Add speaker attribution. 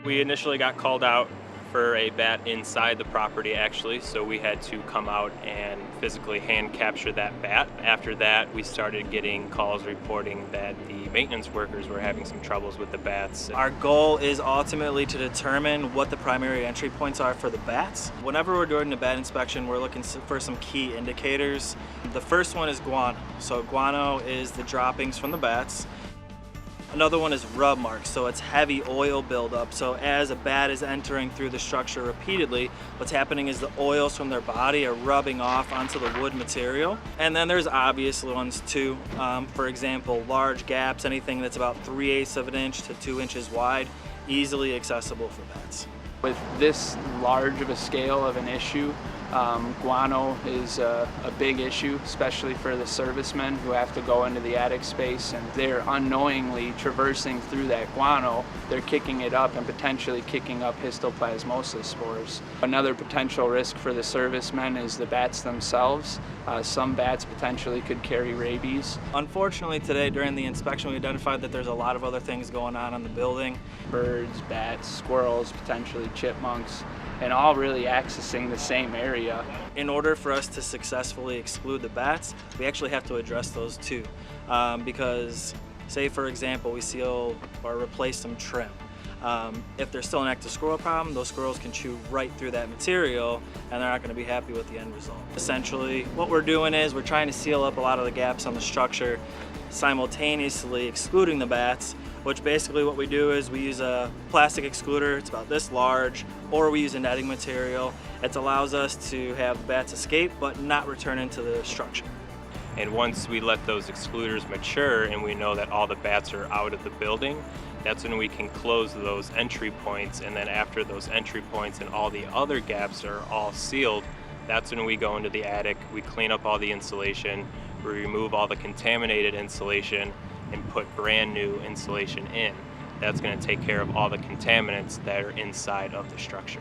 Speaker 1: We initially got called out for a bat inside the property actually, so we had to come out and physically hand capture that bat. After that, we started getting calls reporting that the maintenance workers were having some troubles with the bats.
Speaker 2: Our goal is ultimately to determine what the primary entry points are for the bats. Whenever we're doing the bat inspection, we're looking for some key indicators. The first one is guano. So guano is the droppings from the bats. Another one is rub marks, so it's heavy oil buildup. So as a bat is entering through the structure repeatedly, what's happening is the oils from their body are rubbing off onto the wood material. And then there's obvious ones too. For example, large gaps, anything that's about 3/8 of an inch to 2 inches wide, easily accessible for bats.
Speaker 3: With this large of a scale of an issue, guano is a big issue, especially for the servicemen who have to go into the attic space, and they're unknowingly traversing through that guano. They're kicking it up and potentially kicking up histoplasmosis spores. Another potential risk for the servicemen is the bats themselves. Some bats potentially could carry rabies.
Speaker 2: Unfortunately today during the inspection we identified that there's a lot of other things going on in the building.
Speaker 3: Birds, bats, squirrels, potentially chipmunks, and all really accessing the same area.
Speaker 2: In order for us to successfully exclude the bats, we actually have to address those too. Because say for example we seal or replace some trim. If there's still an active squirrel problem, those squirrels can chew right through that material and they're not going to be happy with the end result. Essentially what we're doing is we're trying to seal up a lot of the gaps on the structure, simultaneously excluding the bats, which basically what we do is we use a plastic excluder, it's about this large, or we use a netting material. It allows us to have the bats escape but not return into the structure.
Speaker 1: And once we let those excluders mature and we know that all the bats are out of the building, that's when we can close those entry points. And then after those entry points and all the other gaps are all sealed, that's when we go into the attic, we clean up all the insulation, we remove all the contaminated insulation and put brand new insulation in. That's going to take care of all the contaminants that are inside of the structure.